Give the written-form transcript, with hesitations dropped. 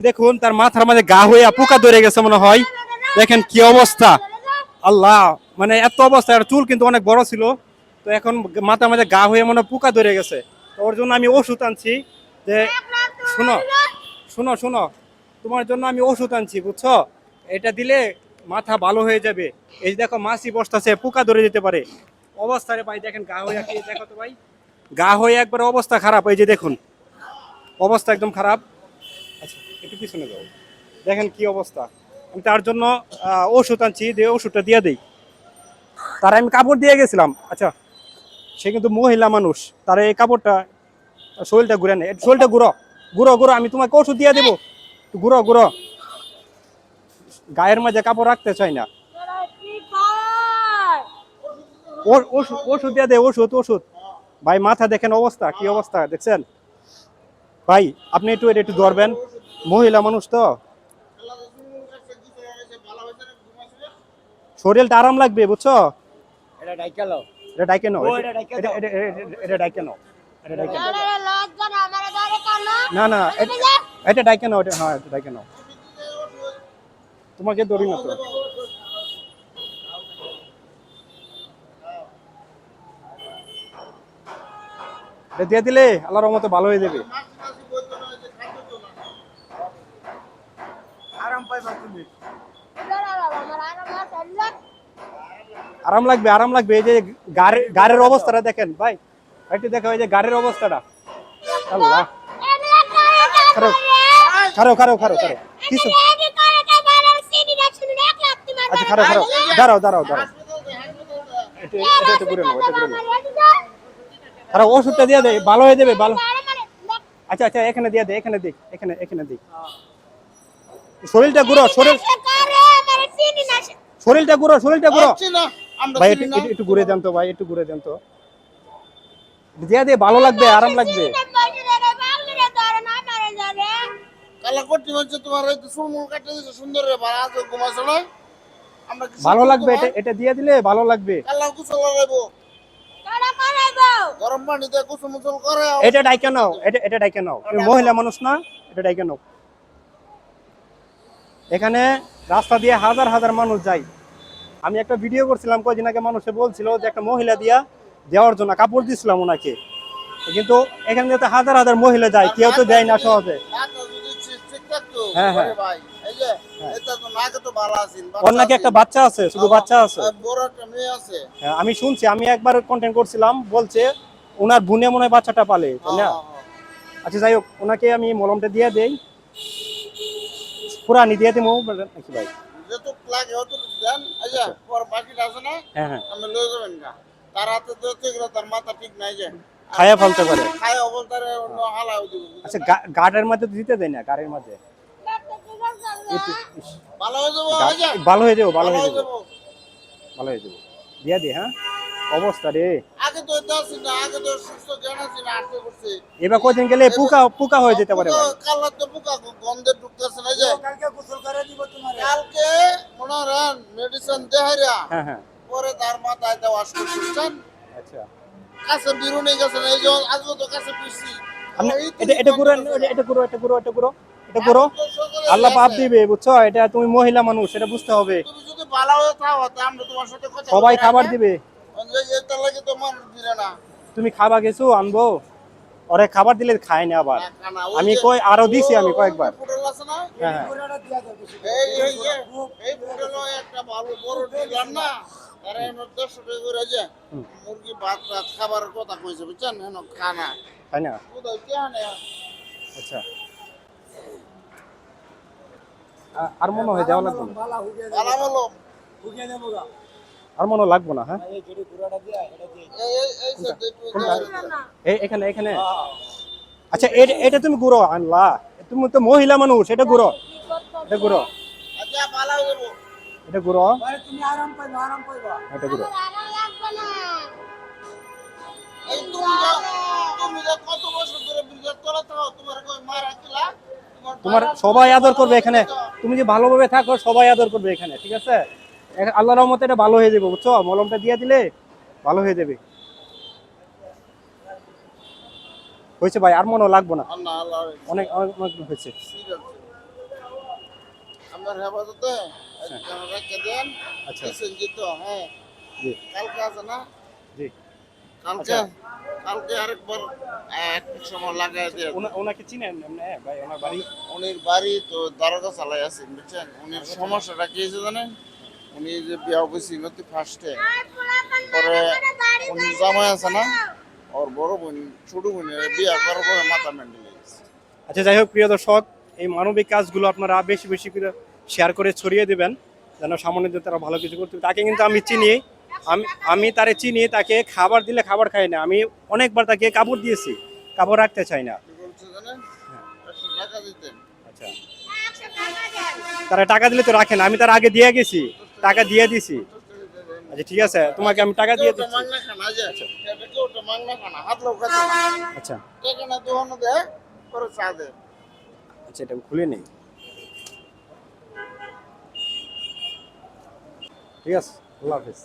দেখুন তার মাথার মাঝে গা হয়ে পোকা ধরে গেছে মনে হয়। দেখেন কি অবস্থা, আল্লাহ, মানে এত অবস্থা। আর চুল কিন্তু অনেক বড় ছিল, তো এখন মাথার মাঝে গা হয়ে মনে হয় পোকা ধরে গেছে। তো ওর জন্য আমি ওষুধ আনছি। যে শুনো শুনো শুনো, তোমার জন্য আমি ওষুধ আনছি, বুঝছো? এটা দিলে মাথা ভালো হয়ে যাবে। এই যে দেখো মাছি বসতাছে, পোকা ধরে যেতে পারে। অবস্থা রে ভাই, দেখেন গা হয়ে কি, দেখো তো ভাই, গা হয়ে একবার অবস্থা খারাপ। এই যে দেখুন, অবস্থা একদম খারাপ। আচ্ছা, একটু পিছনে যাও, দেখেন কি অবস্থা। আমি তার জন্য ওষুধ আনছি, দিয়ে ওষুধটা দিয়ে দিই। তার আমি কাপড় দিয়ে গেছিলাম। আচ্ছা, সে কিন্তু মহিলা মানুষ, তার এই কাপড়টা, শরীরটা ঘুরে নেই, শরীরটা ঘুরো, ঘুরো ঘুরো, আমি তোমাকে ওষুধ দিয়ে দেবো। ঘুরো ঘুরো, গায়ের মাঝে কাপড় রাখতে চাই না। ওষুধ দিয়ে দে, ওষুধ ওষুধ। ভাই মাথা দেখেন অবস্থা, কি অবস্থা দেখছেন ভাই? আপনি একটু এটা একটু ধরবেন, মহিলা মানুষ তো, শরীরটা আরাম লাগবে, বুঝছো? এটা ডাইকালো, এটা ডাইকে নাও, এটা ডাইকা দাও। এটা ডাইকে নাও, এটা ডাইকে নাও। লজ্জা না আমার ধরে কেন? না না, এটা ডাইকে নাও, এটা, হ্যাঁ, এটা ডাইকে নাও। তোমাকে ধরি না তো। এটা দিয়ে দিলে আল্লাহর রহমতে ভালো হয়ে যাবে। আরাম পাইবা তুমি। আরাম লাগবে, আরাম লাগবে। এই যে গাড়ির অবস্থাটা দেখেন ভাই, একটু দেখো এই যে গাড়ির অবস্থাটা। আল্লাহ, খারো খারো খারো খারো খারো, কিছু। আচ্ছা, খারো খারো, দাঁড়াও দাঁড়াও দাঁড়াও, এটা এটা একটু ঘুরে নাও, এটা ঘুরে নাও। খারো, ওষুধটা দিয়ে দে, ভালো হয়ে যাবে, ভালো। আচ্ছা আচ্ছা, এখানে দিয়ে দে, এখানে দিক, এখানে এখানে দিক। শরীরটা ঘুরো, শরীরটা ঘুরো, শরীরটা ঘুরো। ভাই একটু ঘুরে দেন তো, ভাই একটু ঘুরে দেন তো, দিয়ে দে, ভালো লাগবে, আরাম লাগবে। কালা করতে হচ্ছে তোমার এই সুরমুল কাটতে দিচ্ছে সুন্দর রে ভাড়া আছে ঘুমাইছো না আমরা কি ভালো লাগবে, এটা এটা দিয়ে দিলে ভালো লাগবে। কালা কুচল লাগাইবো গরম পানিতে কুচল মুচল করে এটা ডাইকে নাও, এটা এটা ডাইকে নাও, তুমি মহিলা মানুষ না, এটা ডাইকে নাও। এখানে রাস্তা দিয়ে হাজার হাজার মানুষ যায়। আমি একটা ভিডিও করছিলাম কয়েকদিন আগে, মানুষে বলছিল যে একটা মহিলা দিয়া দেওয়ার জন্য কাপড় দিছিলাম ওনাকে, কিন্তু এখানে যাতে হাজার হাজার মহিলা যায়, কেউ তো দেয় না সহজে। হ্যাঁ হ্যাঁ, ভাই এই যে এটা তো নাকে তো ভালো আছেন ওর নাকি একটা বাচ্চা আছে, শুধু বাচ্চা আছে। বড় একটা মেয়ে আছে। হ্যাঁ, আমি শুনছি, আমি একবার কন্টেন্ট করছিলাম, বলছে ওনার বোনে মনে হয় বাচ্চাটা পালে, তাই না? আচ্ছা, যাই হোক, ওনাকে আমি মলমটা দিয়ে দেই, পুরানি দিয়ে দেবো নাকি ভাই? যত লাগে অত দেন। এই যে পর বাকিটা আছে না, হ্যাঁ হ্যাঁ, আপনি লয়ে যাবেন না। তার হাতে তো ঠিক তার মাথা ঠিক নাই যে খায়া ফেলতে পারে। খায় অবস্থায় অন্য হালাও দিব। আচ্ছা, গার্ডের মধ্যে তো দিতে দেয় না, গাড়ির মধ্যে। ভালো হয়ে যাবো এই যে ভালো হয়ে যাবো, ভালো ভালো হয়ে হয়ে যাবো, যাবো। ভালো হয়ে যাবো, দিয়ে দে। হ্যাঁ, অবস্থা রে, আগে তো এটা ছিল না, আগে তো সুস্থ জ্ঞান ছিল আটকে করছে। এবার কদিন গেলে পোকা পোকা হয়ে যেতে পারে ভাই। কালার তো পোকা গন্ধে ঢুকতেছে না যে কালকে গোসল করে দিব তোমারে। কালকে মনে হয় মেডিসিন দেহাইরা হ্যাঁ হ্যাঁ, পরে তার মাথায় দেওয়া ওয়াশ করছেন। আচ্ছা, কাছে বিরুনি গেছে না এই যে আজকে তো কাছে পিছি আপনি এটা এটা ঘুরো, এটা ঘুরো, এটা ঘুরো, এটা ঘুরো, এটা ঘুরো। আল্লাহ পাপ দিবে, বুঝছো? এটা তুমি মহিলা মানুষ, এটা বুঝতে হবে। তুমি যদি ভালো হয়ে থাকো তা আমরা তোমার সাথে কথা সবাই খাবার দিবে। এটা লাগে তো মানুষ দিলে না। তুমি খাবা কিছু আনবো, ওরে খাবার দিলে খায় না আবার। না, না, ওই আমি যে- কই আরো দিছি, আমি ওই কয়েকবার। যে পুরোল আছে না? হ্যাঁ হ্যাঁ, পুরাটা দিয়া দাও বেশি। এই পুরোনো একটা ভালো বড় দিলাম না তারা এমন 100 টাকা করে যে মুরগি ভাত রাত খাবারের কথা কইছে বুঝছেন হেন খানা তাই না? কোথায় কেনে আচ্ছা, আর মনে হয় দেওয়া লাগবে না, বালা হুগে দেব। ভালো বলো হুগে দেব গা। আর মনে হয় লাগবে না। হ্যাঁ, এই যেটি পুরাটা দিয়া এটা দিয়ে। এই সাথে একটু এখানে এখানে। আচ্ছা, এটা এটা তুমি ঘুরো, আনলা, তুমি তো মহিলা মানুষ, এটা ঘুরো, এটা ঘুরো, আচ্ছা ভালো হয়ে যাবো। এটা ঘুরো, পরে তুমি আরাম পাইবা, আরাম পাইবা। এটা ঘুরো। এই তুমি যে কত বছর ধরে ব্রিজের তলা থাকো তোমার কই মারা কিলা তোমার সবাই আদর করবে এখানে, তুমি যে ভালোভাবে থাকো সবাই আদর করবে এখানে, ঠিক আছে? আল্লাহর রহমতে এটা ভালো হয়ে যাবে, বুঝছো? মলমটা দিয়ে দিলে ভালো হয়ে যাবে। হয়েছে ভাই, আর মনে হয় লাগবো না, আল্লাহ আল্লাহ অনেক অনেক অনেক হয়েছে। ঠিক আছে আমার হেফাজতে রেখে দেন। আচ্ছা। সঞ্জিত হ্যাঁ জি কালকে আছে না জি। কালকে কালকে আরেকবার এক সময় লাগাই দিয়ে ওনাকে চিনেন এমনি ভাই ওনার বাড়ি? উনির বাড়ি তো দারোগা চালাই আছেন বুঝছেন উনির সমস্যাটা কি হয়েছে জানেন উনি যে বিয়া বসি নতি ফার্স্টে পরে উনি জামাই আছে না ওর বড় বোন ছোট বোনের বিয়া করার পরে মাথা মেন্টাল গেছে আচ্ছা যাই হোক প্রিয় দর্শক, এই মানবিক কাজগুলো আপনারা বেশি বেশি করে শেয়ার করে ছড়িয়ে দিবেন যেন সামনে দিয়ে তারা ভালো কিছু করতে পারে। তাকে কিন্তু আমি চিনি, আমি তারে চিনি, তাকে খাবার দিলে খাবার খাই না, আমি অনেকবার তাকে কাপড় দিয়েছি, কাপড় রাখতে চাই না। কি বলছে জানেন 100 টাকা দিতেন আচ্ছা তারা টাকা দিলে তো রাখে না, আমি তার আগে দিয়ে গেছি, টাকা দিয়ে দিছি। আচ্ছা ঠিক আছে, তোমাকে আমি টাকা দিয়ে দিচ্ছি। মাংনা খানা যে কেউ তো মাংনা খানা হাত লোক আছে আচ্ছা টাকা না দোহানো দেয় পরে চা দেয় আচ্ছা এটা খুলে নেই, ঠিক আছে, আল্লাহ হাফেজ।